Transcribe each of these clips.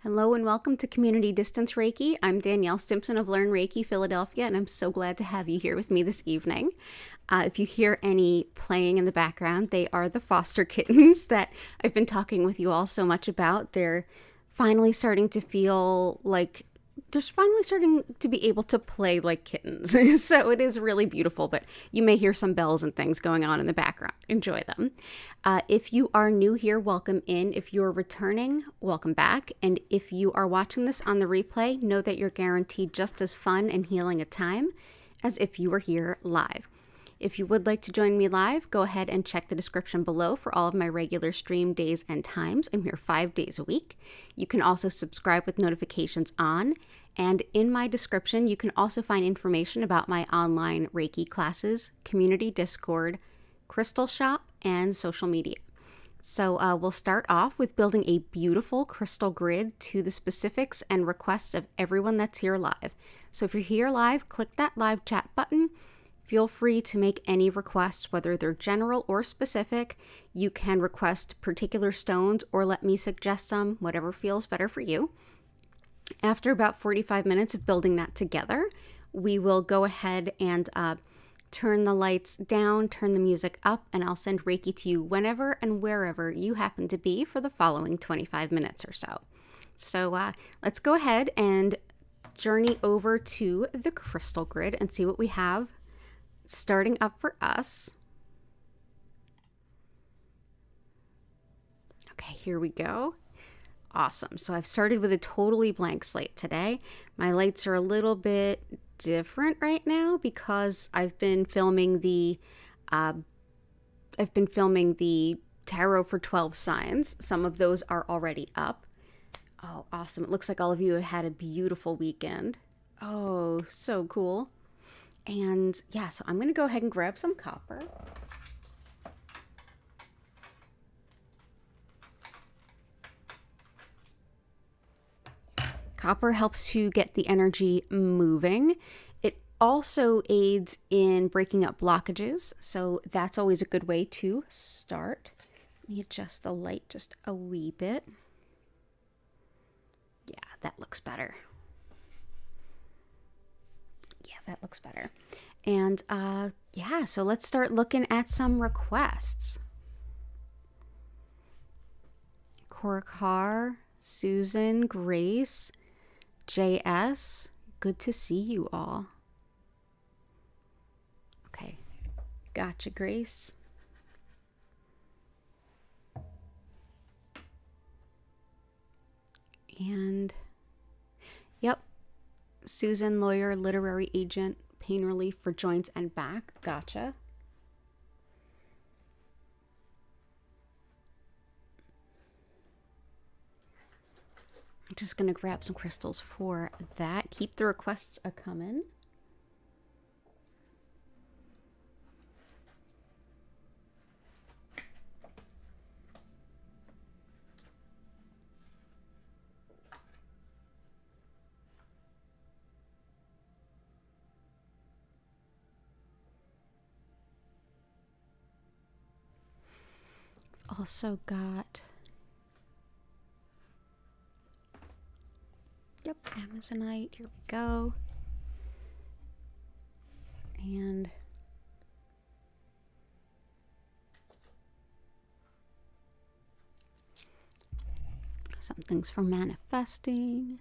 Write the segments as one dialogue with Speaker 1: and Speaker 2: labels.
Speaker 1: Hello and welcome to Community Distance Reiki. I'm Danielle Stimpson of Learn Reiki Philadelphia, and I'm so glad to have you here with me this evening. If you hear any playing in the background, they are the foster kittens that I've been talking with you all so much about. They're finally starting to feel like they're finally starting to be able to play like kittens. So it is really beautiful, but you may hear some bells and things going on in the background. Enjoy them. If you are new here, welcome in. If you're returning, welcome back. And if you are watching this on the replay, know that you're guaranteed just as fun and healing a time as if you were here live. If you would like to join me live, go ahead and check the description below for all of my regular stream days and times. I'm here 5 days a week. You can also subscribe with notifications on. And in my description, you can also find information about my online Reiki classes, community Discord, crystal shop, and social media. So we'll start off with building a beautiful crystal grid to the specifics and requests of everyone that's here live. So if you're here live, click that live chat button. Feel free to make any requests, whether they're general or specific. You can request particular stones or let me suggest some, whatever feels better for you. After about 45 minutes of building that together, we will go ahead and turn the lights down, turn the music up, and I'll send Reiki to you whenever and wherever you happen to be for the following 25 minutes or so. So let's go ahead and journey over to the crystal grid and see what we have starting up for us. Okay, here we go. Awesome. So I've started with a totally blank slate today. My lights are a little bit different right now because I've been filming the tarot for 12 signs. Some of those are already up. Oh, awesome. It looks like all of you have had a beautiful weekend. Oh, so cool. And yeah, so I'm going to go ahead and grab some copper. Copper helps to get the energy moving. It also aids in breaking up blockages, so that's always a good way to start. Let me adjust the light just a wee bit. Yeah, that looks better. That looks better. And yeah, so let's start looking at some requests. Korkar, Susan, Grace, JS, good to see you all. Okay, gotcha, Grace. And yep. Susan, lawyer, literary agent, pain relief for joints and back. Gotcha. I'm just going to grab some crystals for that. Keep the requests a-coming. Also got, yep, Amazonite, here we go. And some things for manifesting.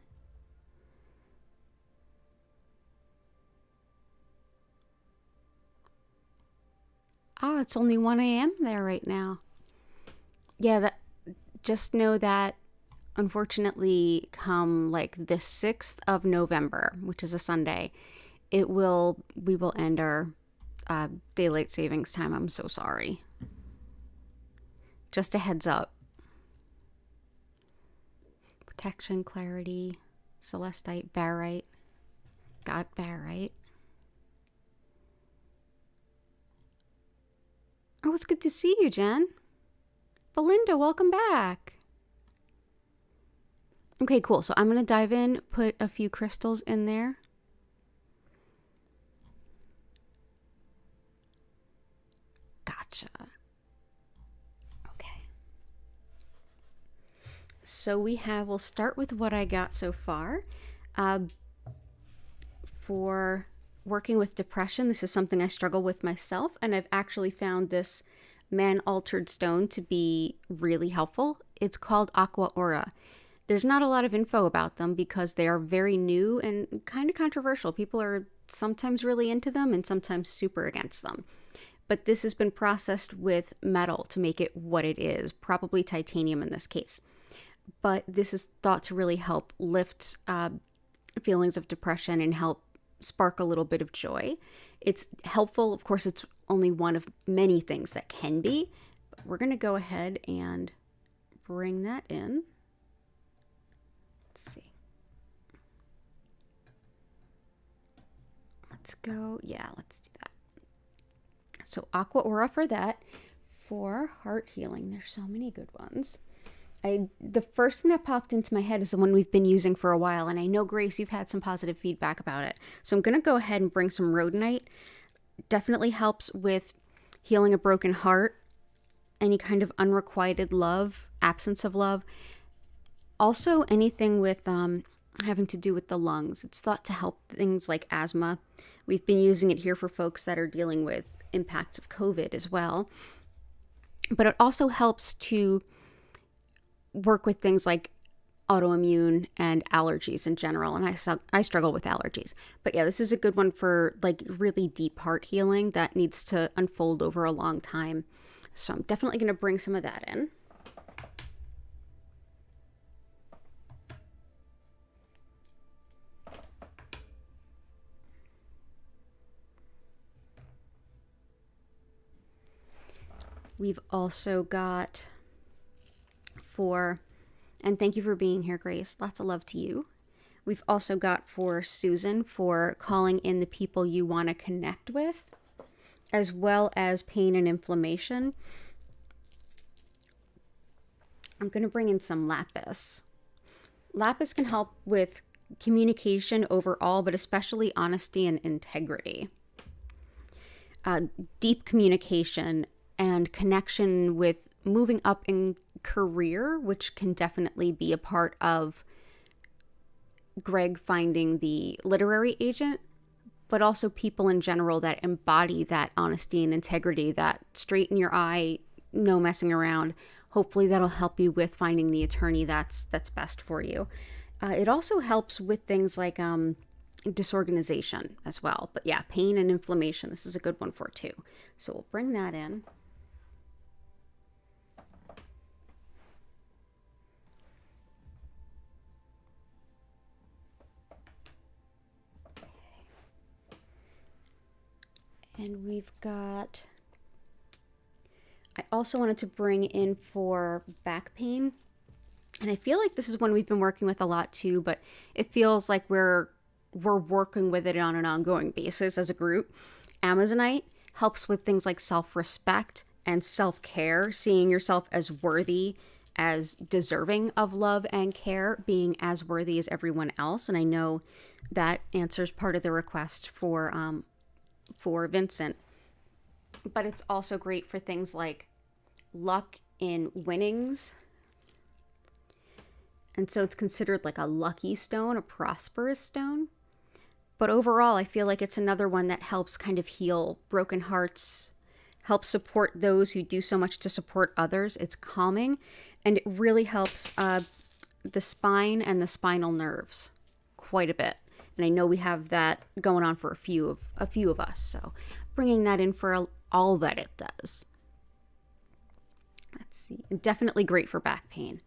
Speaker 1: Ah, it's only 1 a.m. there right now. Yeah, just know that unfortunately come like the 6th of November, which is a Sunday, we will end our daylight savings time. I'm so sorry. Just a heads up. Protection, clarity, celestite, barite. Got barite. Oh, it's good to see you, Jen. Belinda, welcome back. Okay, cool. So I'm going to dive in, put a few crystals in there. Gotcha. Okay. So we'll start with what I got so far. For working with depression, this is something I struggle with myself, and I've actually found this man-altered stone to be really helpful. It's called Aqua Aura. There's not a lot of info about them because they are very new and kind of controversial. People are sometimes really into them and sometimes super against them. But this has been processed with metal to make it what it is, probably titanium in this case. But this is thought to really help lift feelings of depression and help spark a little bit of joy. It's helpful. Of course, it's only one of many things that can be. But we're going to go ahead and bring that in. Let's see. Let's go. Yeah, let's do that. So Aqua Aura for that. For heart healing, there's so many good ones. The first thing that popped into my head is the one we've been using for a while, and I know, Grace, you've had some positive feedback about it. So I'm going to go ahead and bring some rhodonite. Definitely helps with healing a broken heart, any kind of unrequited love, absence of love. Also, anything with having to do with the lungs. It's thought to help things like asthma. We've been using it here for folks that are dealing with impacts of COVID as well. But it also helps to work with things like autoimmune and allergies in general, and I struggle with allergies. But yeah, this is a good one for like really deep heart healing that needs to unfold over a long time. So I'm definitely going to bring some of that in. We've also got and thank you for being here, Grace. Lots of love to you. We've also got for Susan for calling in the people you want to connect with, as well as pain and inflammation. I'm going to bring in some lapis. Lapis can help with communication overall, but especially honesty and integrity. Deep communication and connection with moving up in career, which can definitely be a part of Greg finding the literary agent, but also people in general that embody that honesty and integrity, that straight in your eye, no messing around. Hopefully that'll help you with finding the attorney that's best for you. It also helps with things like disorganization as well. But yeah, pain and inflammation, this is a good one for too. So we'll bring that in. And we've got, I also wanted to bring in for back pain. And I feel like this is one we've been working with a lot too, but it feels like we're working with it on an ongoing basis as a group. Amazonite helps with things like self-respect and self-care, seeing yourself as worthy, as deserving of love and care, being as worthy as everyone else. And I know that answers part of the request for Vincent, but it's also great for things like luck in winnings. And so it's considered like a lucky stone, a prosperous stone. But overall, I feel like it's another one that helps kind of heal broken hearts, helps support those who do so much to support others. It's calming, and it really helps the spine and the spinal nerves quite a bit. And I know we have that going on for a few of us. So bringing that in for all that it does. Let's see. Definitely great for back pain.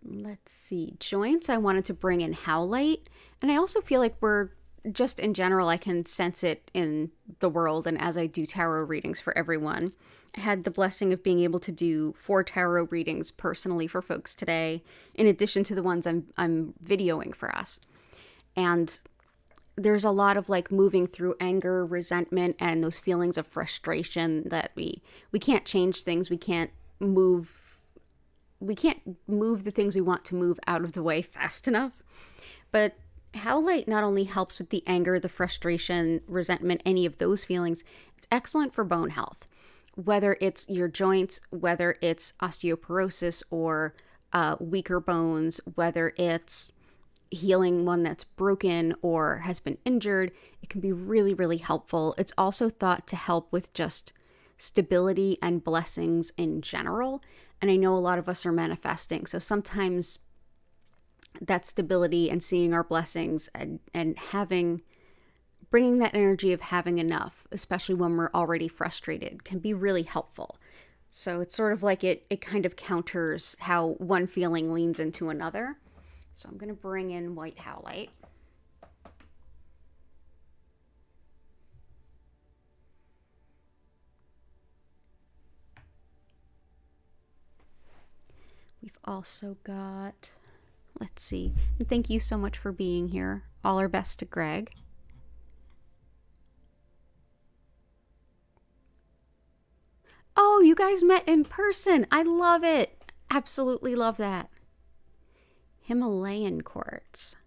Speaker 1: Let's see. Joints, I wanted to bring in howlite. And I also feel like we're just in general, I can sense it in the world. And as I do tarot readings for everyone, I had the blessing of being able to do 4 tarot readings personally for folks today, in addition to the ones I'm videoing for us. And there's a lot of like moving through anger, resentment, and those feelings of frustration that we can't change things. We can't move the things we want to move out of the way fast enough. But howlite not only helps with the anger, the frustration, resentment, any of those feelings, it's excellent for bone health. whether it's your joints, whether it's osteoporosis or weaker bones, whether it's healing one that's broken or has been injured, it can be really, really helpful. It's also thought to help with just stability and blessings in general. And I know a lot of us are manifesting. So sometimes that stability and seeing our blessings and bringing that energy of having enough, especially when we're already frustrated, can be really helpful. So it's sort of like it kind of counters how one feeling leans into another. So I'm going to bring in white howlite. We've also got, let's see, and thank you so much for being here. All our best to Greg. Oh, you guys met in person. I love it. Absolutely love that. Himalayan quartz.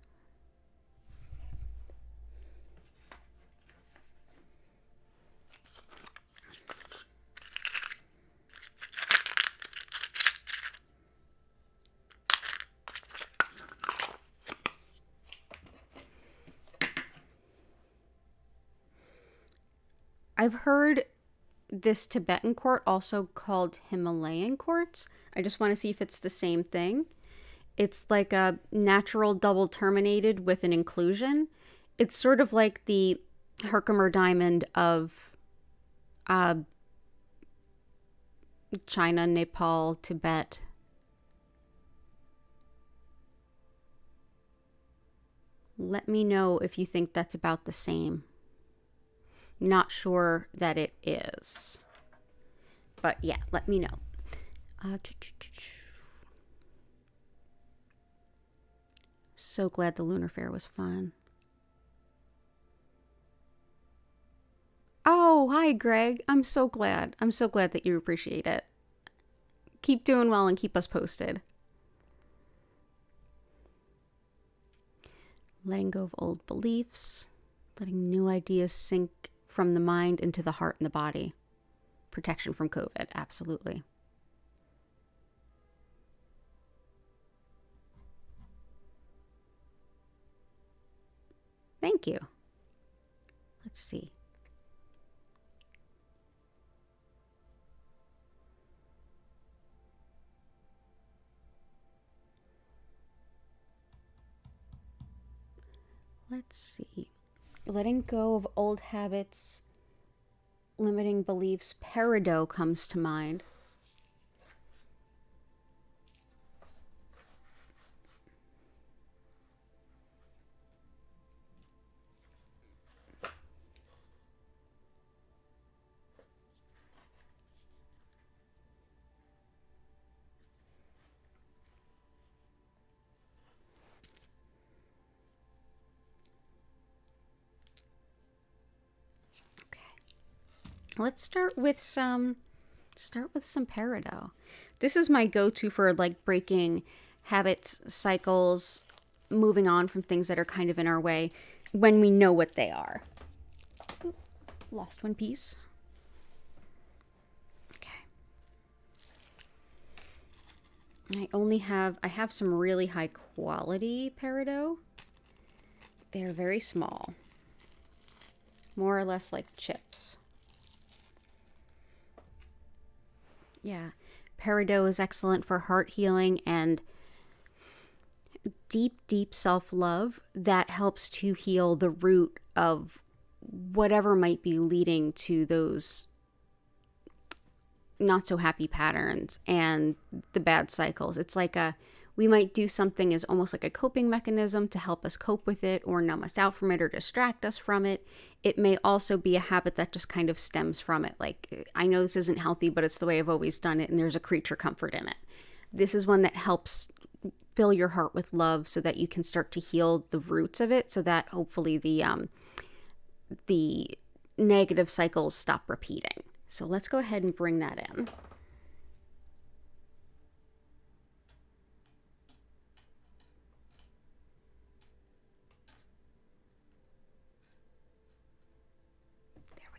Speaker 1: I've heard this Tibetan quartz also called Himalayan quartz. I just want to see if it's the same thing. It's like a natural double terminated with an inclusion. It's sort of like the Herkimer diamond of China, Nepal, Tibet. Let me know if you think that's about the same. Not sure that it is. But yeah, let me know. So glad the Lunar Fair was fun. Oh, hi, Greg. I'm so glad. I'm so glad that you appreciate it. Keep doing well and keep us posted. Letting go of old beliefs. Letting new ideas sink from the mind into the heart and the body. Protection from COVID, absolutely. Thank you. Let's see. Let's see. Letting go of old habits, limiting beliefs. Peridot comes to mind. Let's start with some peridot. This is my go-to for like breaking habits, cycles, moving on from things that are kind of in our way when we know what they are. Ooh, lost one piece. Okay. I have some really high quality peridot. They're very small. More or less like chips. Yeah, peridot is excellent for heart healing and deep, deep self-love that helps to heal the root of whatever might be leading to those not so happy patterns and the bad cycles. It's like we might do something as almost like a coping mechanism to help us cope with it or numb us out from it or distract us from it. It may also be a habit that just kind of stems from it. Like, I know this isn't healthy, but it's the way I've always done it, and there's a creature comfort in it. This is one that helps fill your heart with love so that you can start to heal the roots of it so that hopefully the negative cycles stop repeating. So let's go ahead and bring that in.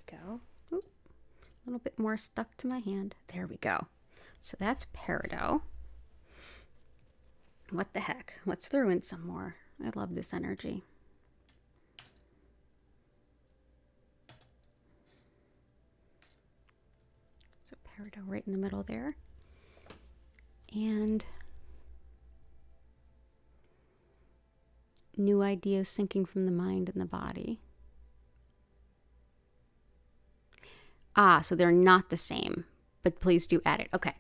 Speaker 1: Go. Oop. little bit more stuck to my hand. There we go. So that's peridot. What the heck? Let's throw in some more. I love this energy. So peridot right in the middle there. And new ideas sinking from the mind and the body. Ah, so they're not the same, but please do add it. Okay.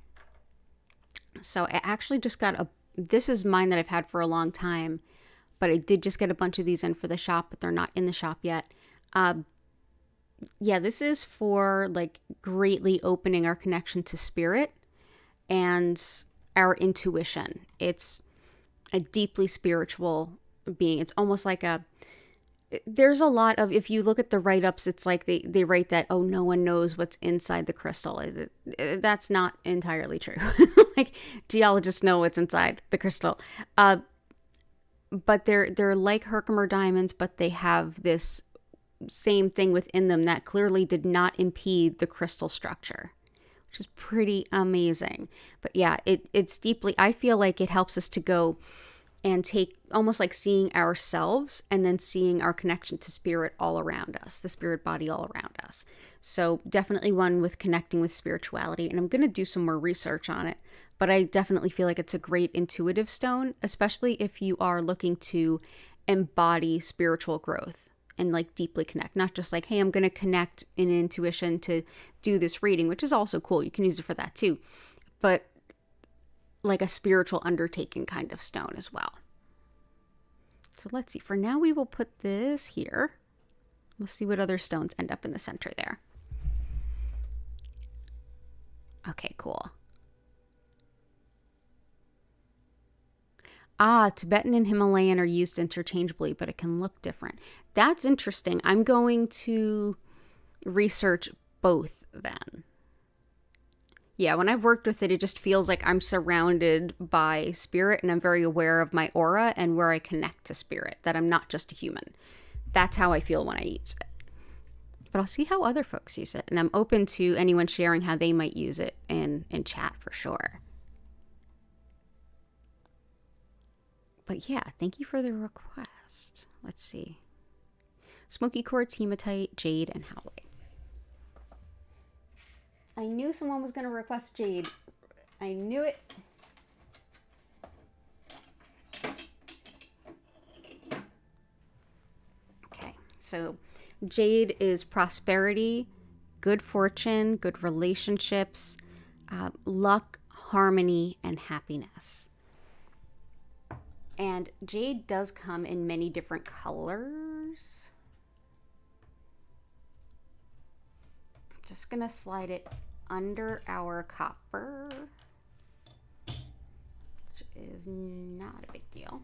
Speaker 1: So I actually just got this is mine that I've had for a long time, but I did just get a bunch of these in for the shop, but they're not in the shop yet. Yeah, this is for like greatly opening our connection to spirit and our intuition. It's a deeply spiritual being. It's almost like there's a lot of, if you look at the write-ups, it's like they write that, oh, no one knows what's inside the crystal. That's not entirely true. Like, geologists know what's inside the crystal. But they're like Herkimer diamonds, but they have this same thing within them that clearly did not impede the crystal structure, which is pretty amazing. But yeah, it's deeply, I feel like it helps us to go and take almost like seeing ourselves and then seeing our connection to spirit all around us, the spirit body all around us. So definitely one with connecting with spirituality. And I'm going to do some more research on it, but I definitely feel like it's a great intuitive stone, especially if you are looking to embody spiritual growth and like deeply connect, not just like, hey, I'm going to connect in intuition to do this reading, which is also cool. You can use it for that too. But like a spiritual undertaking kind of stone as well. So let's see. For now, we will put this here. We'll see what other stones end up in the center there. Okay, cool. Ah, Tibetan and Himalayan are used interchangeably, but it can look different. That's interesting. I'm going to research both then. Yeah, when I've worked with it, it just feels like I'm surrounded by spirit and I'm very aware of my aura and where I connect to spirit, that I'm not just a human. That's how I feel when I use it. But I'll see how other folks use it. And I'm open to anyone sharing how they might use it in chat for sure. But yeah, thank you for the request. Let's see. Smoky quartz, hematite, jade, and howlite. I knew someone was going to request jade. I knew it. Okay, so jade is prosperity, good fortune, good relationships, luck, harmony, and happiness. And jade does come in many different colors. I'm just going to slide it under our copper, which is not a big deal.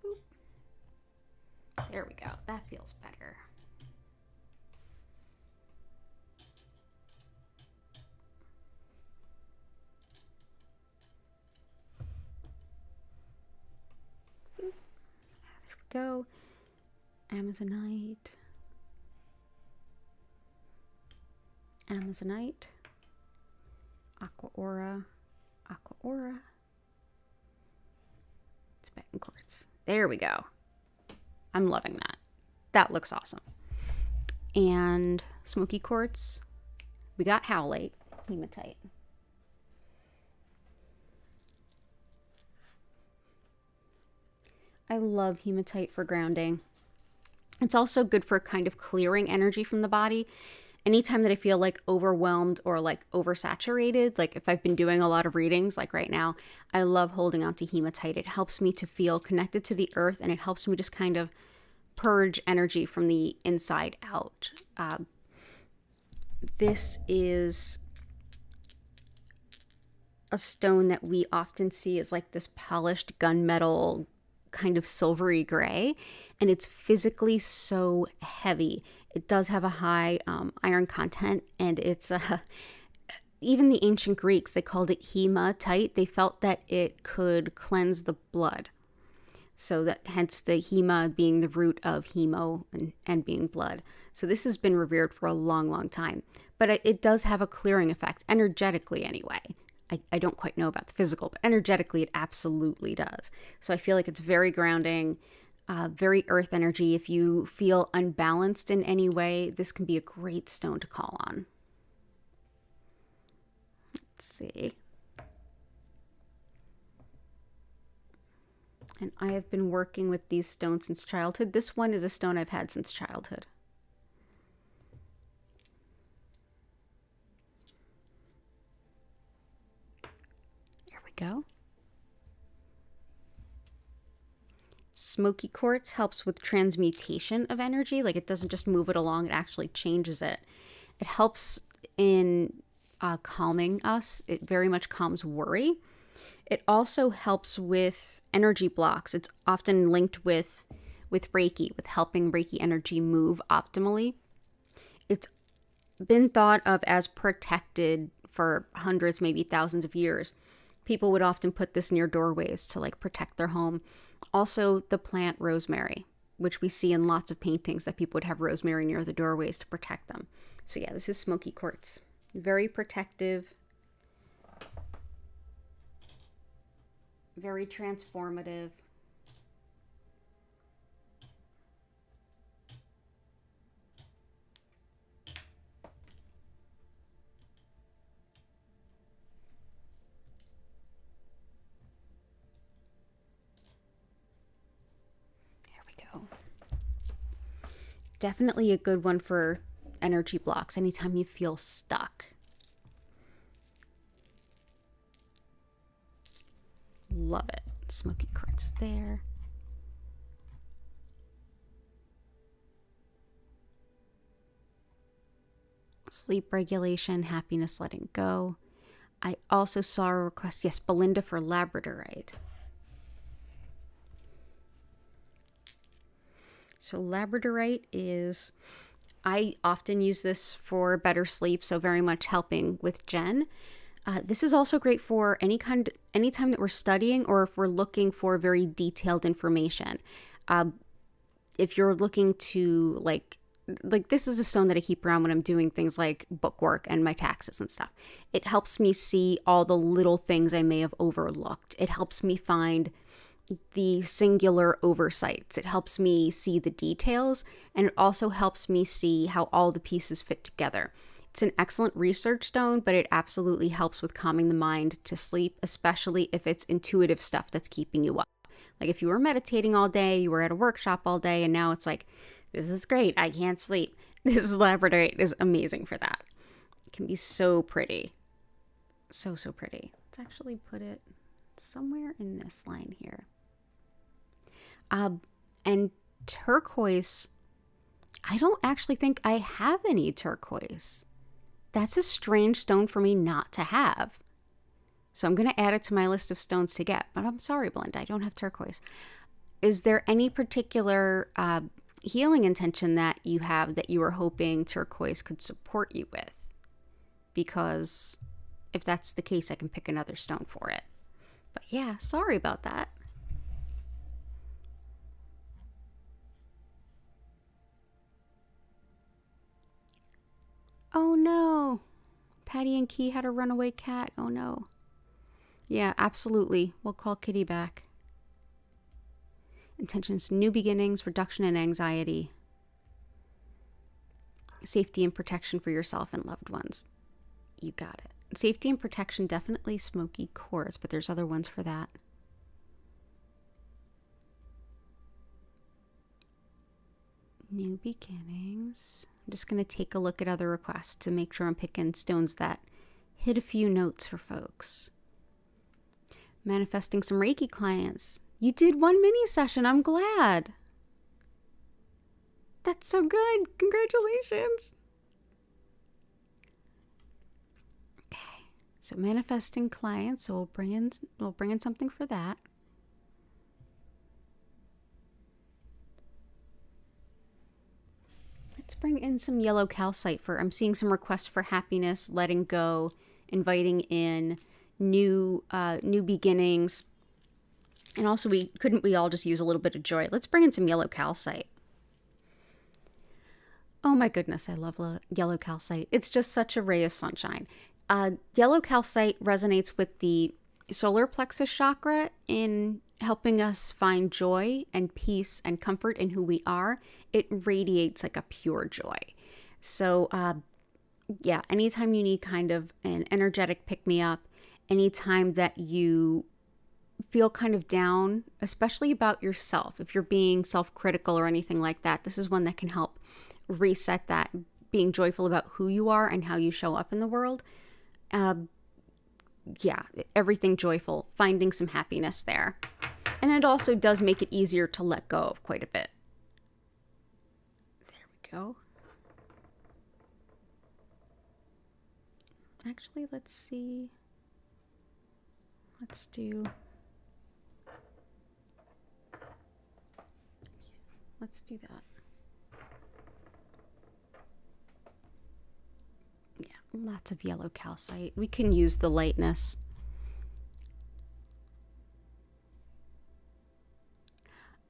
Speaker 1: Boop. There we go. That feels better. Boop. There we go. Amazonite, aqua aura, Tibetan quartz. There we go. I'm loving that. That looks awesome. And smoky quartz, we got howlite, hematite. I love hematite for grounding. It's also good for kind of clearing energy from the body. Anytime that I feel like overwhelmed or like oversaturated, like if I've been doing a lot of readings, like right now, I love holding on to hematite. It helps me to feel connected to the earth and it helps me just kind of purge energy from the inside out. This is a stone that we often see as like this polished gunmetal kind of silvery gray, and it's physically so heavy. It does have a high iron content, and it's even the ancient Greeks, they called it hematite. They felt that it could cleanse the blood. So that hence the hema being the root of hemo and being blood. So this has been revered for a long, long time. But it does have a clearing effect, energetically anyway. I don't quite know about the physical, but energetically it absolutely does. So I feel like it's very grounding, very earth energy. If you feel unbalanced in any way, this can be a great stone to call on. Let's see. And I have been working with these stones since childhood. This one is a stone I've had since childhood. There we go. Smoky quartz helps with transmutation of energy. Like, it doesn't just move it along, it actually changes it. It helps in calming us. It very much calms worry. It also helps with energy blocks. It's often linked with Reiki, with helping Reiki energy move optimally. It's been thought of as protected for hundreds, maybe thousands of years. People would often put this near doorways to like protect their home. Also, the plant rosemary, which we see in lots of paintings that people would have rosemary near the doorways to protect them. So yeah, this is smoky quartz. Very protective. Very transformative. There we go. Definitely a good one for energy blocks anytime you feel stuck. Love it. Smoky quartz there. Sleep regulation, happiness, letting go. I also saw a request, yes, Belinda, for labradorite. So labradorite is, I often use this for better sleep, so very much helping with Jen. This is also great for anytime that we're studying or if we're looking for very detailed information. If you're looking to like this is a stone that I keep around when I'm doing things like bookwork and my taxes and stuff. It helps me see all the little things I may have overlooked. It helps me find the singular oversights. It helps me see the details, and it also helps me see how all the pieces fit together. It's an excellent research stone, but it absolutely helps with calming the mind to sleep, especially if it's intuitive stuff that's keeping you up. Like if you were meditating all day, you were at a workshop all day, and now it's like, this is great, I can't sleep. This labradorite is amazing for that. It can be so pretty. So, so pretty. Let's actually put it somewhere in this line here. And turquoise, I don't actually think I have any turquoise. That's a strange stone for me not to have. So I'm going to add it to my list of stones to get. But I'm sorry, Belinda, I don't have turquoise. Is there any particular healing intention that you have that you were hoping turquoise could support you with? Because if that's the case, I can pick another stone for it. But yeah, sorry about that. Oh no, Patty and Key had a runaway cat. Oh no. Yeah, absolutely. We'll call Kitty back. Intentions, new beginnings, reduction in anxiety, safety and protection for yourself and loved ones. You got it. Safety and protection, definitely smoky quartz, but there's other ones for that. New beginnings. I'm just going to take a look at other requests to make sure I'm picking stones that hit a few notes for folks. Manifesting some Reiki clients. You did one mini session. I'm glad. That's so good. Congratulations. Okay. So manifesting clients. So we'll bring in something for that. Let's bring in some yellow calcite for, I'm seeing some requests for happiness, letting go, inviting in new beginnings. And also, we all just use a little bit of joy? Let's bring in some yellow calcite. Oh my goodness, I love yellow calcite. It's just such a ray of sunshine. Yellow calcite resonates with the solar plexus chakra in helping us find joy and peace and comfort in who we are. It radiates like a pure joy. So, yeah, anytime you need kind of an energetic pick-me-up, anytime that you feel kind of down, especially about yourself, if you're being self-critical or anything like that, this is one that can help reset that, being joyful about who you are and how you show up in the world. Yeah, everything joyful, finding some happiness there. And it also does make it easier to let go of quite a bit. There we go. Actually, let's see. Let's do that. Yeah, lots of yellow calcite. We can use the lightness.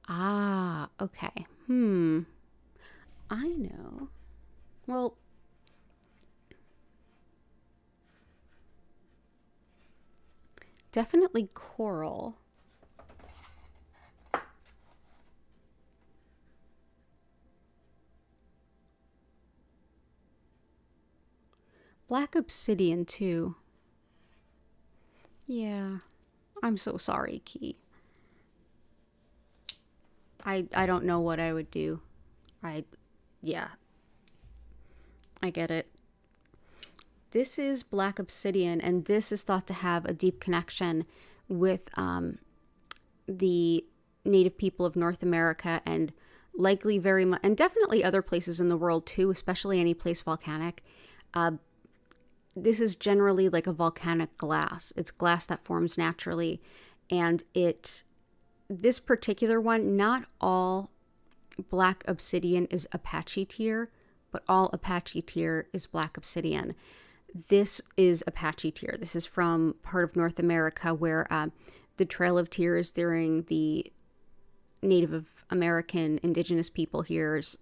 Speaker 1: Ah, okay. I know. Well, definitely coral. Black obsidian too. Yeah. I'm so sorry, Key. I don't know what I would do. Yeah. I get it. This is black obsidian, and this is thought to have a deep connection with the native people of North America, and likely very much, and definitely other places in the world too, especially any place volcanic. This is generally like a volcanic glass. It's glass that forms naturally, and this particular one, not all black obsidian is Apache tier, but all Apache tier is black obsidian. This is Apache tier. This is from part of North America where the Trail of Tears during the Native American indigenous people here's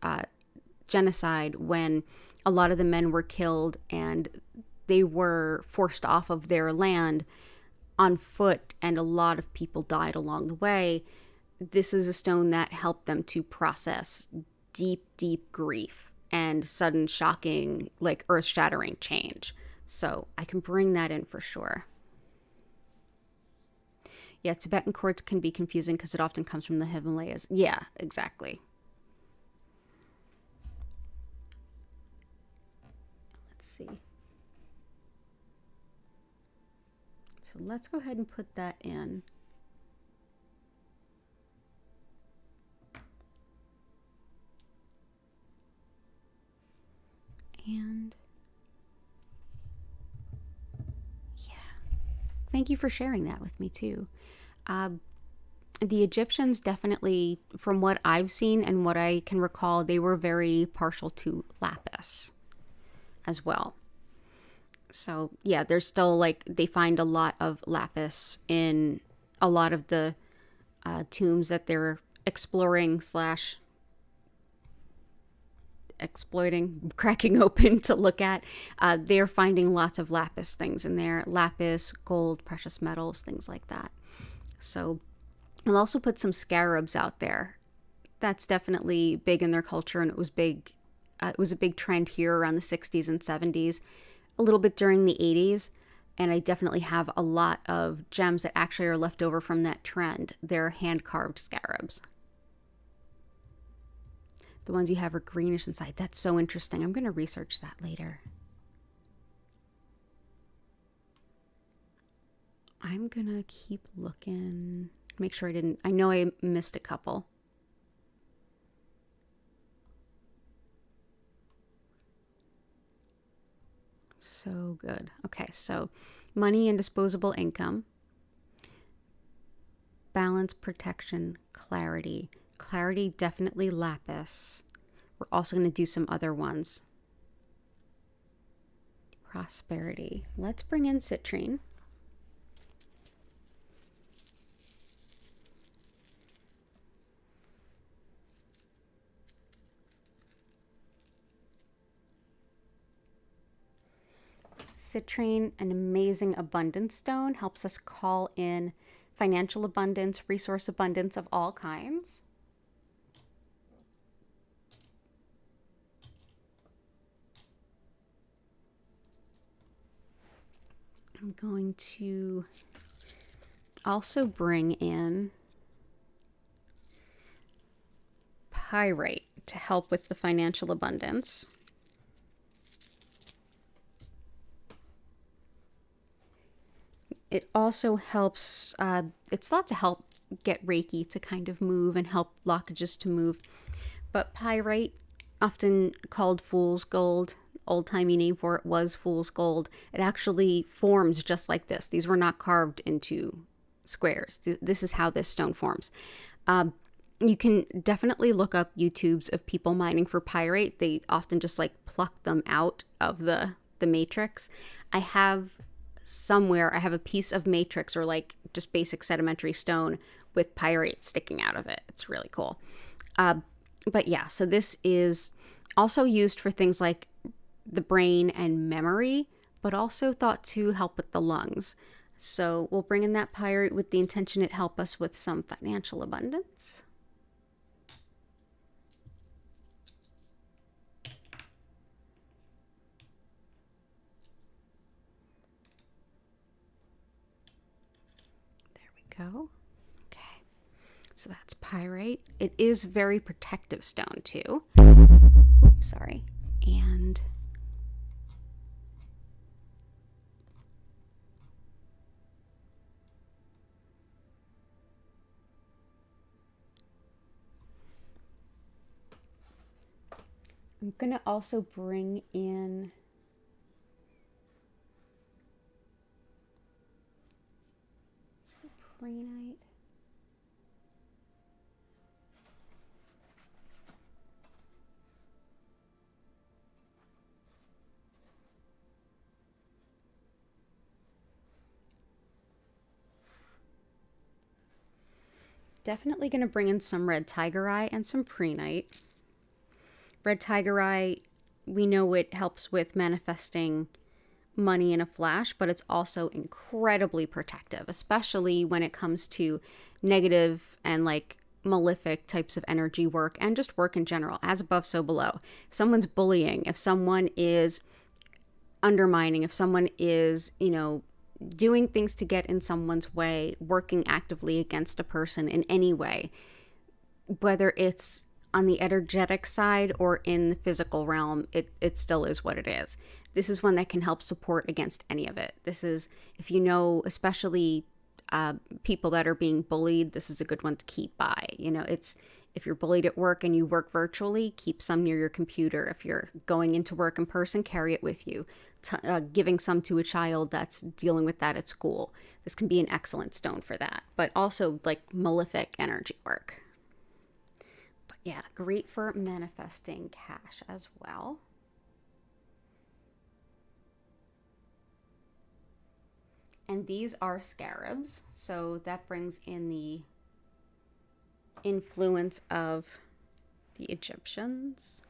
Speaker 1: genocide, when a lot of the men were killed and they were forced off of their land on foot, and a lot of people died along the way. This is a stone that helped them to process deep, deep grief and sudden, shocking, like earth-shattering change. So I can bring that in for sure. Yeah, Tibetan quartz can be confusing because it often comes from the Himalayas. Yeah, exactly. Let's see. So let's go ahead and put that in. And yeah, thank you for sharing that with me too. The Egyptians definitely, from what I've seen and what I can recall, they were very partial to lapis as well. So yeah, there's still like, they find a lot of lapis in a lot of the tombs that they're exploring / exploiting, cracking open to look at. They're finding lots of lapis things in there. Lapis, gold, precious metals, things like that. So we'll also put some scarabs out there. That's definitely big in their culture, and it was big. It was a big trend here around the 60s and 70s, a little bit during the 80s. And I definitely have a lot of gems that actually are left over from that trend. They're hand-carved scarabs. The ones you have are greenish inside. That's so interesting. I'm going to research that later. I'm going to keep looking. Make sure I know I missed a couple. So good. Okay, so money and disposable income. Balance, protection, clarity. Clarity, definitely lapis. We're also going to do some other ones. Prosperity. Let's bring in citrine. citrine, an amazing abundance stone, helps us call in financial abundance, resource abundance of all kinds. I'm going to also bring in Pyrite to help with the financial abundance. It also helps, it's thought to help get Reiki to kind of move and help blockages to move. But Pyrite, often called fool's gold, old-timey name for it was fool's gold. It actually forms just like this. These were not carved into squares. This is how this stone forms. You can definitely look up YouTubes of people mining for pyrite. They often just like pluck them out of the matrix. I have a piece of matrix or like just basic sedimentary stone with pyrite sticking out of it. It's really cool. But yeah, so this is also used for things like the brain and memory, but also thought to help with the lungs. So we'll bring in that pyrite with the intention it help us with some financial abundance. There we go. Okay, so that's pyrite. It is very protective stone too. Oops, sorry. And I'm going to also bring in Pyrite. Definitely going to bring in some red tigerite and some prehnite. Red tigerite, we know it helps with manifesting money in a flash, but it's also incredibly protective, especially when it comes to negative and like malefic types of energy work and just work in general, as above, so below. If someone's bullying, if someone is undermining, if someone is, doing things to get in someone's way, working actively against a person in any way, whether it's on the energetic side or in the physical realm, it still is what it is. This is one that can help support against any of it. This is, if especially people that are being bullied, this is a good one to keep by. If you're bullied at work and you work virtually, keep some near your computer. If you're going into work in person, carry it with you. Giving some to a child that's dealing with that at school. This can be an excellent stone for that, but also like malefic energy work. But yeah, great for manifesting cash as well. And these are scarabs, so that brings in the influence of the Egyptians.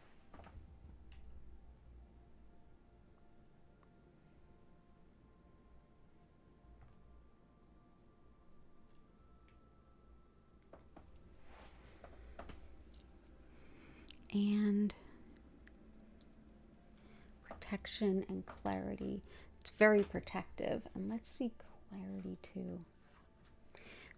Speaker 1: And protection and clarity. It's very protective. And let's see clarity too.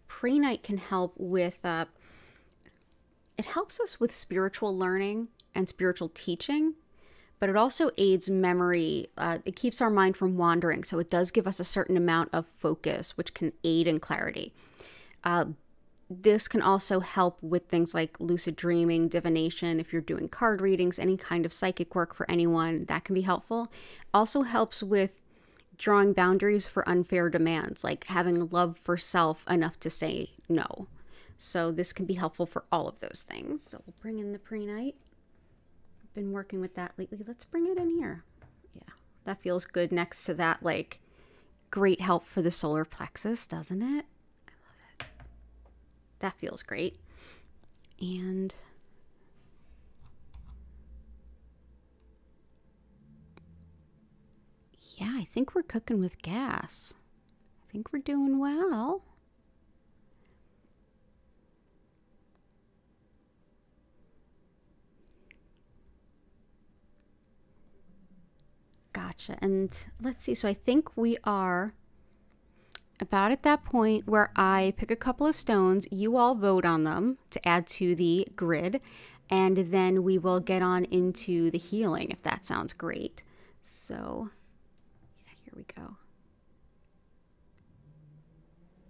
Speaker 1: Prehnite can help with, it helps us with spiritual learning and spiritual teaching, but it also aids memory. It keeps our mind from wandering. So it does give us a certain amount of focus, which can aid in clarity. This can also help with things like lucid dreaming, divination. If you're doing card readings, any kind of psychic work for anyone, that can be helpful. Also helps with drawing boundaries for unfair demands, like having love for self enough to say no. So this can be helpful for all of those things. So we'll bring in the prehnite. I've been working with that lately. Let's bring it in here. Yeah, that feels good next to that, like, great help for the solar plexus, doesn't it? That feels great. And yeah, I think we're cooking with gas. I think we're doing well. Gotcha. And let's see. So I think we are about at that point where I pick a couple of stones. You all vote on them to add to the grid. And then we will get on into the healing, if that sounds great. So, yeah, here we go.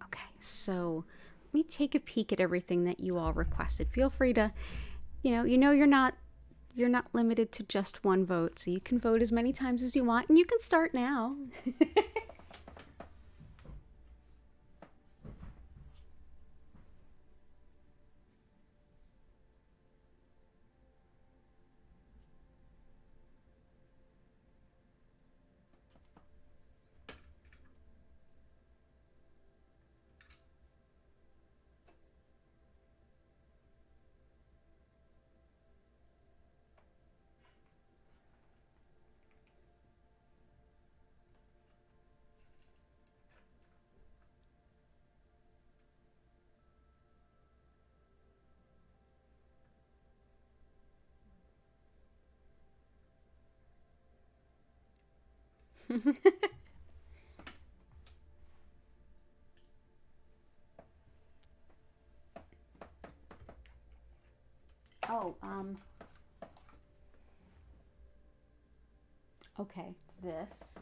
Speaker 1: Okay, so let me take a peek at everything that you all requested. Feel free to, you're not limited to just one vote, so you can vote as many times as you want, and you can start now. Oh, okay, this.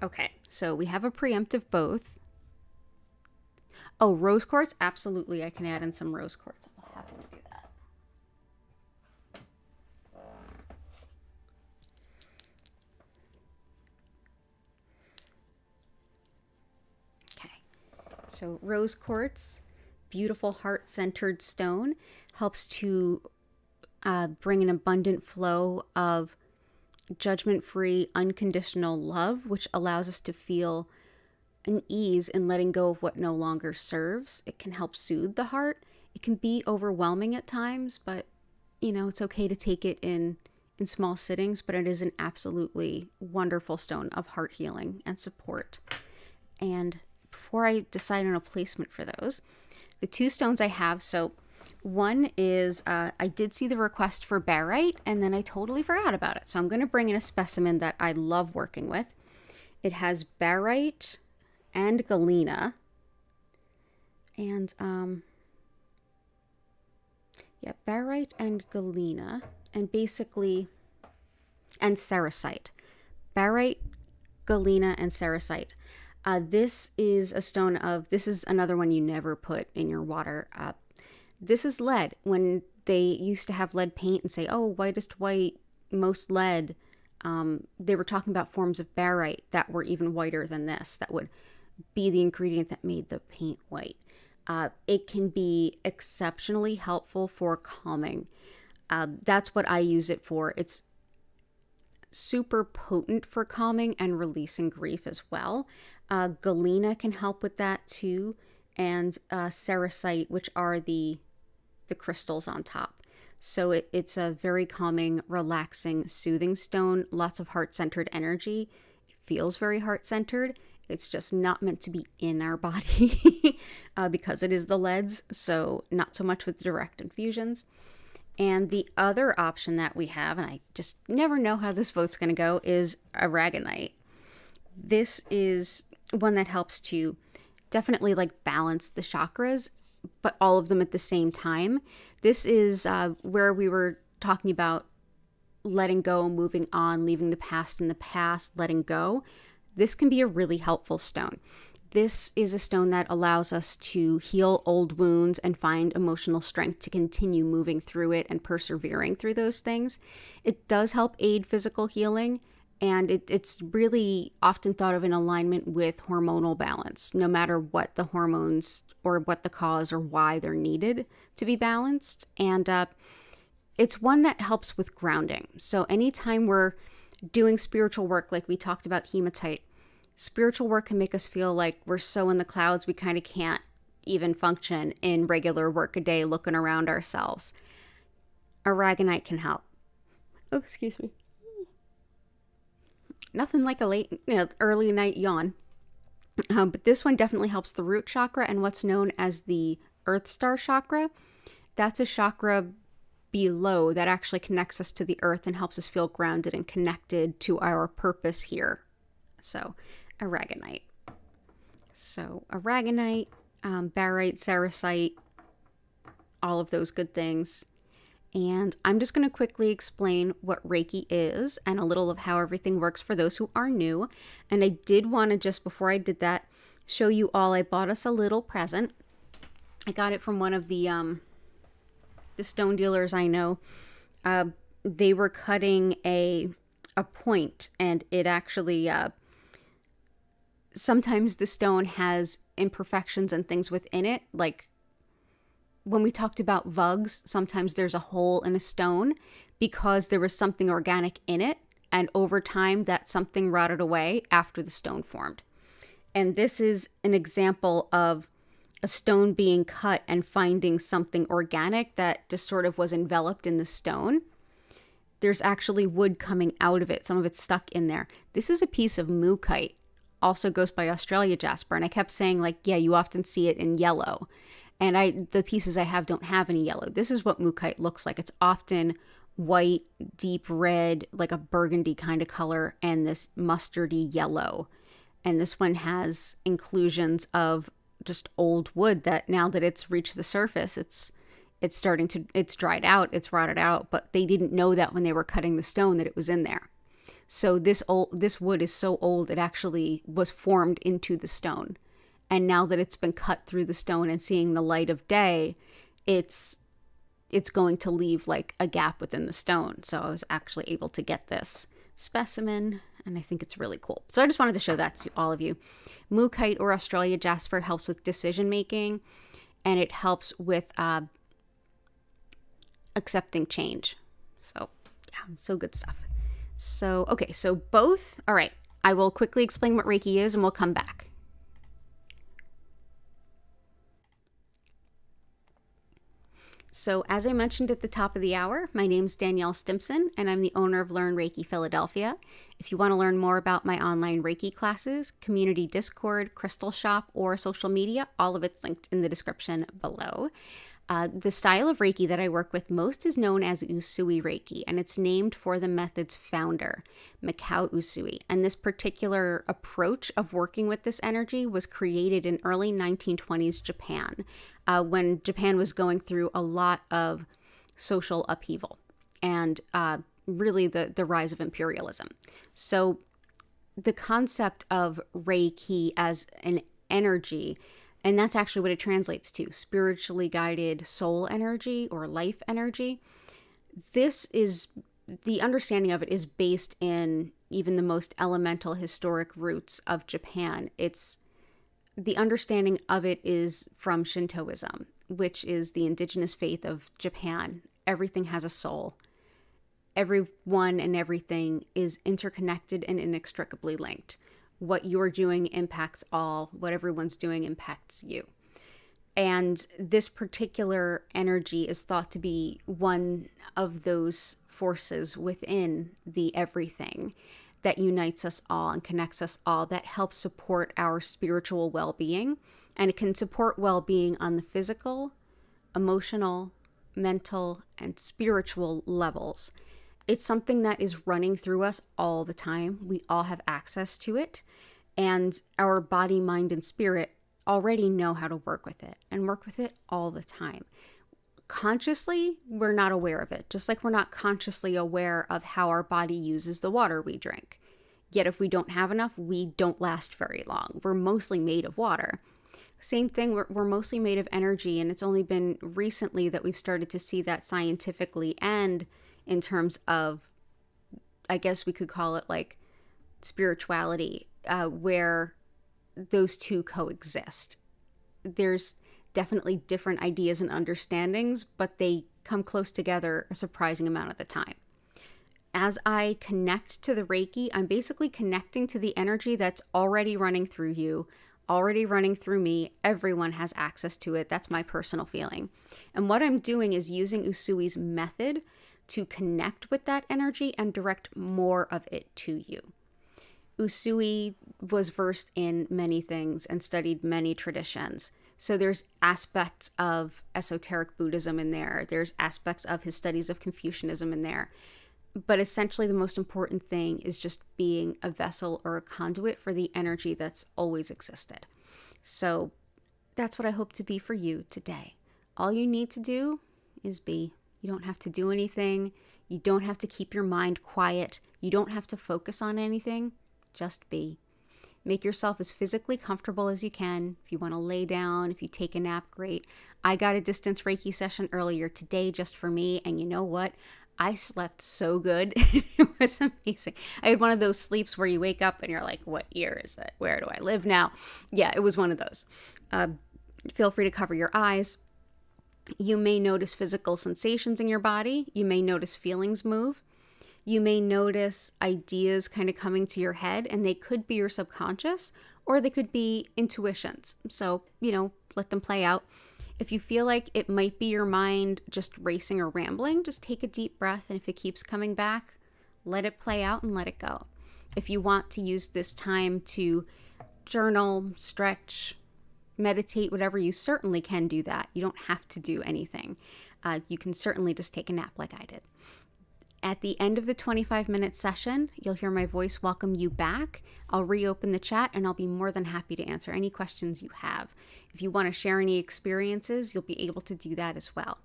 Speaker 1: Okay, so we have a preemptive both. Oh, rose quartz? Absolutely, I can add in some rose quartz. I'll happily do that. Okay, so rose quartz, beautiful heart-centered stone, helps to bring an abundant flow of judgment-free, unconditional love, which allows us to feel an ease in letting go of what no longer serves. It can help soothe the heart. It can be overwhelming at times, but it's okay to take it in small sittings, but it is an absolutely wonderful stone of heart healing and support. And before I decide on a placement for those, the two stones I have, so one is, I did see the request for barite, and then I totally forgot about it. So I'm going to bring in a specimen that I love working with. It has barite and galena. And, barite and galena. And basically, and cerussite. Barite, galena, and cerussite. This is a stone of, this is another one you never put in your water. This is lead. When they used to have lead paint and say, oh, whitest white, most lead, they were talking about forms of barite that were even whiter than this, that would be the ingredient that made the paint white. It can be exceptionally helpful for calming. That's what I use it for. It's super potent for calming and releasing grief as well. Galena can help with that too. And cerussite, which are the the crystals on top. So it's a very calming, relaxing, soothing stone, lots of heart-centered energy. It feels very heart-centered. It's just not meant to be in our body because it is the leads, so not so much with direct infusions. And the other option that we have, and I just never know how this vote's going to go, is aragonite. This is one that helps to definitely like balance the chakras, but all of them at the same time. This is where we were talking about letting go, moving on, leaving the past in the past, letting go. This can be a really helpful stone. This is a stone that allows us to heal old wounds and find emotional strength to continue moving through it and persevering through those things. It does help aid physical healing, and it's really often thought of in alignment with hormonal balance, no matter what the hormones or what the cause or why they're needed to be balanced. And it's one that helps with grounding. So anytime we're doing spiritual work, like we talked about hematite, spiritual work can make us feel like we're so in the clouds we kind of can't even function in regular work a day looking around ourselves. Aragonite can help. Oh, excuse me. Nothing like a early night yawn. But this one definitely helps the root chakra and what's known as the Earth Star chakra. That's a chakra below that actually connects us to the earth and helps us feel grounded and connected to our purpose here. So, aragonite. So, aragonite, barite, cerussite, all of those good things. And I'm just going to quickly explain what Reiki is and a little of how everything works for those who are new. And I did want to, just before I did that, show you all. I bought us a little present. I got it from one of the stone dealers I know. They were cutting a point, and it actually sometimes the stone has imperfections and things within it. Like when we talked about vugs, sometimes there's a hole in a stone because there was something organic in it, and over time that something rotted away after the stone formed. And this is an example of a stone being cut and finding something organic that just sort of was enveloped in the stone. There's actually wood coming out of it. Some of it's stuck in there. This is a piece of mookaite, also goes by Australia jasper. And I kept saying, like, yeah, you often see it in yellow. And the pieces I have don't have any yellow. This is what mookaite looks like. It's often white, deep red, like a burgundy kind of color, and this mustardy yellow. And this one has inclusions of just old wood that now that it's reached the surface, it's dried out, it's rotted out, but they didn't know that when they were cutting the stone that it was in there. So this wood is so old, it actually was formed into the stone. And now that it's been cut through the stone and seeing the light of day, it's going to leave like a gap within the stone. So I was actually able to get this specimen, and I think it's really cool. So I just wanted to show that to all of you. Mookaite or Australia jasper helps with decision making, and it helps with accepting change. So yeah, so good stuff. So, okay, so both, all right, I will quickly explain what Reiki is and we'll come back. So as I mentioned at the top of the hour, my name's Danielle Stimpson, and I'm the owner of Learn Reiki Philadelphia. If you want to learn more about my online Reiki classes, community Discord, crystal shop, or social media, all of it's linked in the description below. The style of Reiki that I work with most is known as Usui Reiki, and it's named for the method's founder, Mikao Usui. And this particular approach of working with this energy was created in early 1920s Japan, when Japan was going through a lot of social upheaval and really the rise of imperialism. So the concept of Reiki as an energy, and that's actually what it translates to, spiritually guided soul energy or life energy. This is, the understanding of it is based in even the most elemental historic roots of Japan. The understanding of it is from Shintoism, which is the indigenous faith of Japan. Everything has a soul. Everyone and everything is interconnected and inextricably linked. What you're doing impacts all. What everyone's doing impacts you. And this particular energy is thought to be one of those forces within the everything that unites us all and connects us all, that helps support our spiritual well-being. And it can support well-being on the physical, emotional, mental, and spiritual levels. It's something that is running through us all the time. We all have access to it. And our body, mind, and spirit already know how to work with it and work with it all the time. Consciously, we're not aware of it, just like we're not consciously aware of how our body uses the water we drink. Yet if we don't have enough, we don't last very long. We're mostly made of water. Same thing, we're mostly made of energy, and it's only been recently that we've started to see that scientifically and in terms of, I guess we could call it like spirituality, where those two coexist. There's definitely different ideas and understandings, but they come close together a surprising amount of the time. As I connect to the Reiki, I'm basically connecting to the energy that's already running through you, already running through me. Everyone has access to it. That's my personal feeling. And what I'm doing is using Usui's method to connect with that energy and direct more of it to you. Usui was versed in many things and studied many traditions. So there's aspects of esoteric Buddhism in there. There's aspects of his studies of Confucianism in there. But essentially the most important thing is just being a vessel or a conduit for the energy that's always existed. So that's what I hope to be for you today. All you need to do is be. You don't have to do anything. You don't have to keep your mind quiet. You don't have to focus on anything. Just be. Make yourself as physically comfortable as you can. If you want to lay down, if you take a nap, great. I got a distance Reiki session earlier today just for me, and you know what? I slept so good. It was amazing. I had one of those sleeps where you wake up and you're like, what year is it? Where do I live now? Yeah, it was one of those. Feel free to cover your eyes. You may notice physical sensations in your body. You may notice feelings move. You may notice ideas kind of coming to your head, and they could be your subconscious or they could be intuitions. So, let them play out. If you feel like it might be your mind just racing or rambling, just take a deep breath. And if it keeps coming back, let it play out and let it go. If you want to use this time to journal, stretch, meditate, whatever, you certainly can do that. You don't have to do anything. You can certainly just take a nap like I did. At the end of the 25-minute session, you'll hear my voice welcome you back. I'll reopen the chat and I'll be more than happy to answer any questions you have. If you want to share any experiences, you'll be able to do that as well.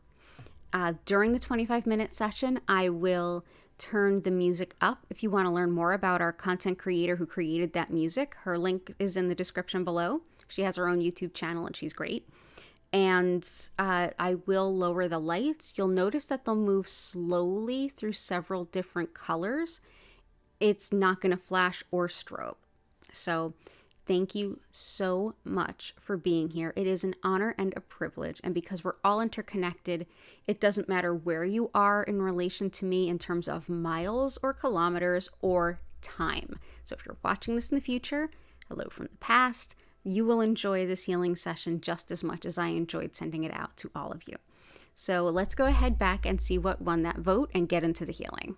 Speaker 1: During the 25-minute session, I will turn the music up. If you want to learn more about our content creator who created that music, her link is in the description below. She has her own YouTube channel and she's great. And I will lower the lights. You'll notice that they'll move slowly through several different colors. It's not going to flash or strobe. So thank you so much for being here. It is an honor and a privilege. And because we're all interconnected, it doesn't matter where you are in relation to me in terms of miles or kilometers or time. So if you're watching this in the future, hello from the past. You will enjoy this healing session just as much as I enjoyed sending it out to all of you. So let's go ahead back and see what won that vote and get into the healing.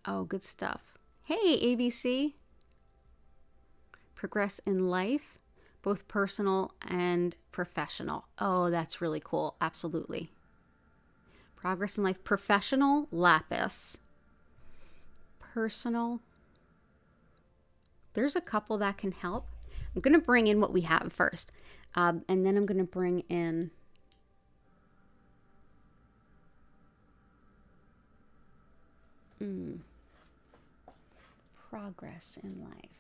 Speaker 1: Oh, good stuff. Hey, ABC. Progress in life, both personal and professional. Oh, that's really cool. Absolutely. Progress in life, professional, lapis. Personal. There's a couple that can help. I'm going to bring in what we have first. And then I'm going to bring in progress in life.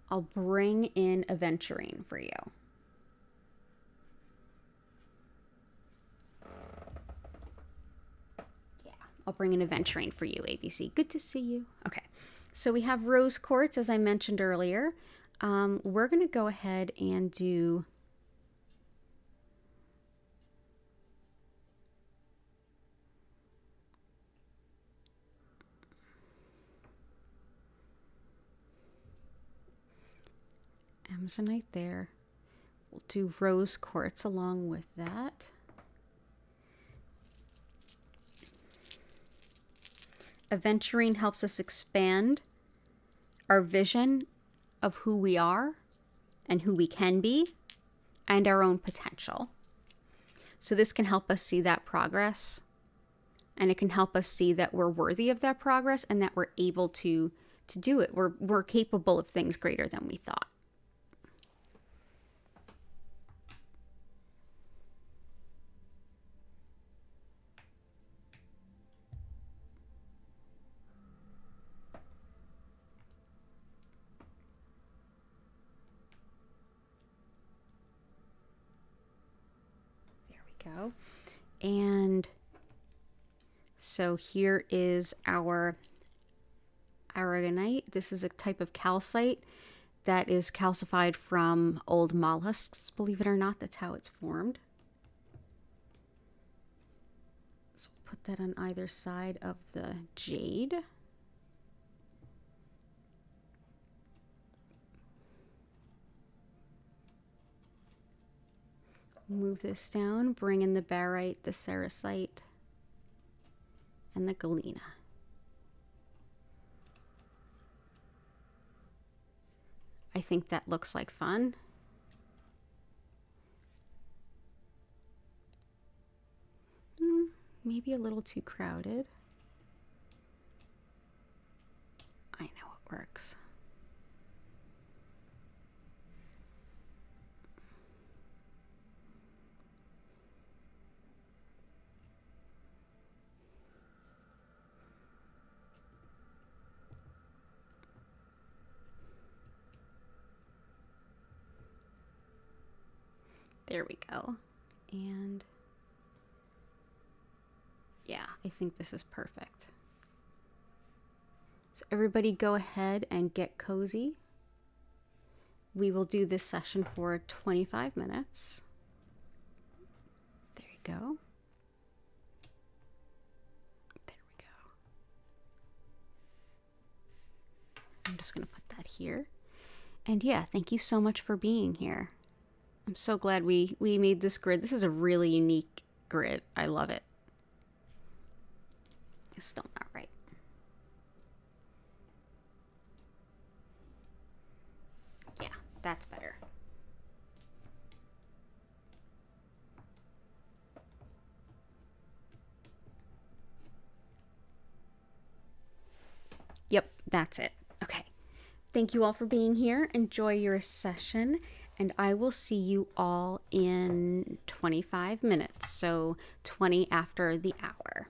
Speaker 1: I'll bring in aventurine for you. I'll bring in aventurine for you, ABC. Good to see you. Okay, so we have rose quartz, as I mentioned earlier. We're going to go ahead and do crimsonite there. We'll do rose quartz along with that. Aventurine helps us expand our vision of who we are and who we can be and our own potential. So this can help us see that progress, and it can help us see that we're worthy of that progress and that we're able to do it. We're capable of things greater than we thought. Go. And so here is our aragonite. This is a type of calcite that is calcified from old mollusks. Believe it or not, that's how it's formed. So put that on either side of the jade. Move this down, bring in the barite, the cerussite, and the galena. I think that looks like fun. Maybe a little too crowded. I know it works. There we go. And yeah, I think this is perfect. So everybody go ahead and get cozy. We will do this session for 25 minutes. There you go. There we go. I'm just going to put that here. And yeah, thank you so much for being here. I'm so glad we made this grid. This is a really unique grid. I love it. It's still not right. Yeah, that's better. Yep, that's it. Okay. Thank you all for being here. Enjoy your session. And I will see you all in 25 minutes, so 20 after the hour.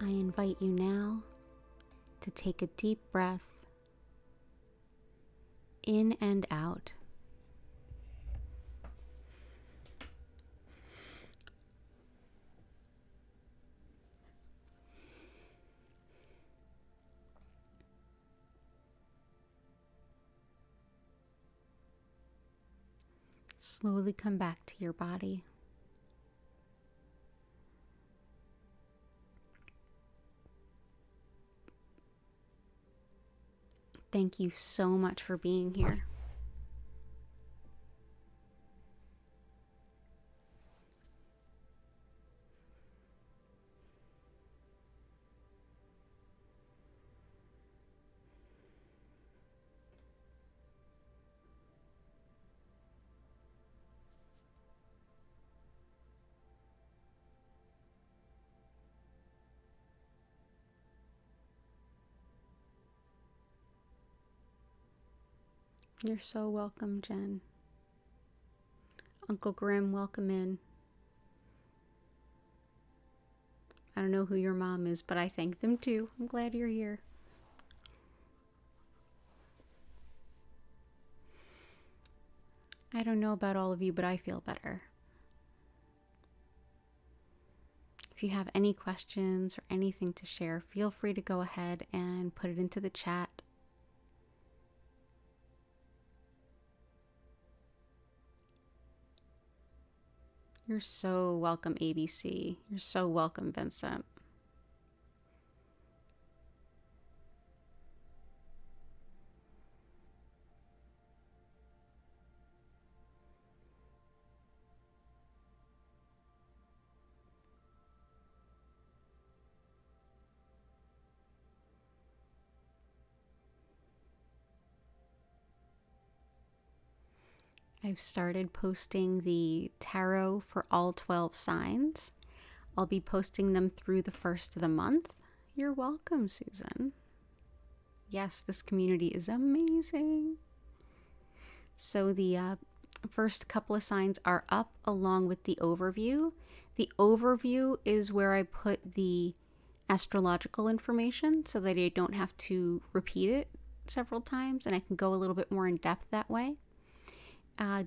Speaker 1: I invite you now to take a deep breath in and out. Slowly come back to your body. Thank you so much for being here. You're so welcome, Jen. Uncle Grim, welcome in. I don't know who your mom is, but I thank them too. I'm glad you're here. I don't know about all of you, but I feel better. If you have any questions or anything to share, feel free to go ahead and put it into the chat. You're so welcome, ABC. You're so welcome, Vincent. I've started posting the tarot for all 12 signs. I'll be posting them through the first of the month. You're welcome, Susan. Yes, this community is amazing. So the first couple of signs are up along with the overview. The overview is where I put the astrological information so that I don't have to repeat it several times and I can go a little bit more in depth that way.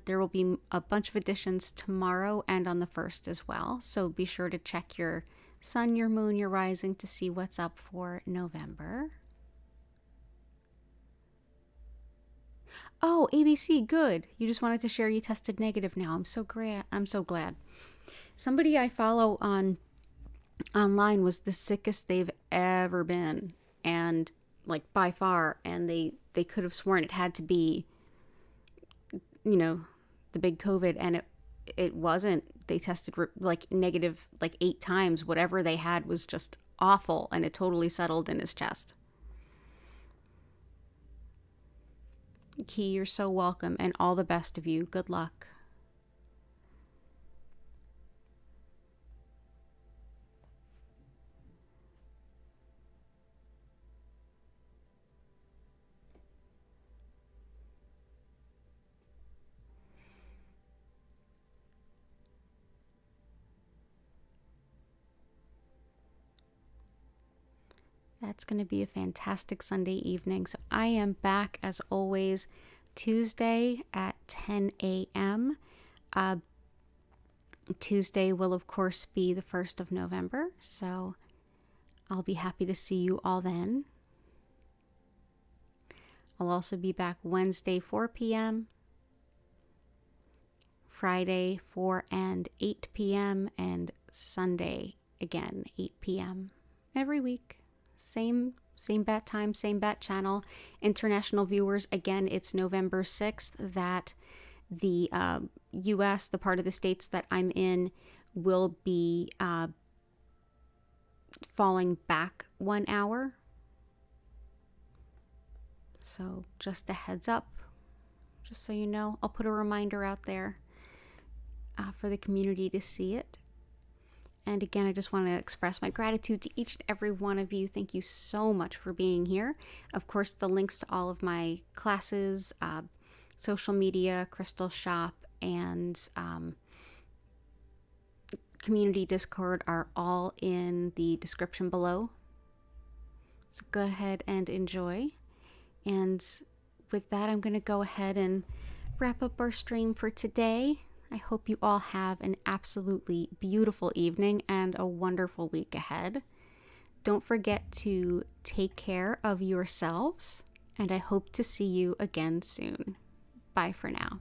Speaker 1: There will be a bunch of additions tomorrow and on the 1st as well. So be sure to check your sun, your moon, your rising to see what's up for November. Oh, ABC, good. You just wanted to share you tested negative now. I'm so glad. Somebody I follow online was the sickest they've ever been, and like by far, and they could have sworn it had to be, you know, the big COVID, and it wasn't. They tested like negative like 8 times. Whatever they had was just awful, and it totally settled in his chest. Key, you're so welcome, and all the best of you. Good luck. That's going to be a fantastic Sunday evening. So I am back as always Tuesday at 10 a.m. Tuesday will of course be the 1st of November. So I'll be happy to see you all then. I'll also be back Wednesday 4 p.m. Friday 4 and 8 p.m. and Sunday again 8 p.m. every week. Same bat time, same bat channel. International viewers, again, it's November 6th that the U.S., the part of the states that I'm in, will be falling back 1 hour. So just a heads up, just so you know. I'll put a reminder out there for the community to see it. And again, I just want to express my gratitude to each and every one of you. Thank you so much for being here. Of course, the links to all of my classes, social media, crystal shop, and community Discord are all in the description below. So go ahead and enjoy. And with that, I'm going to go ahead and wrap up our stream for today. I hope you all have an absolutely beautiful evening and a wonderful week ahead. Don't forget to take care of yourselves, and I hope to see you again soon. Bye for now.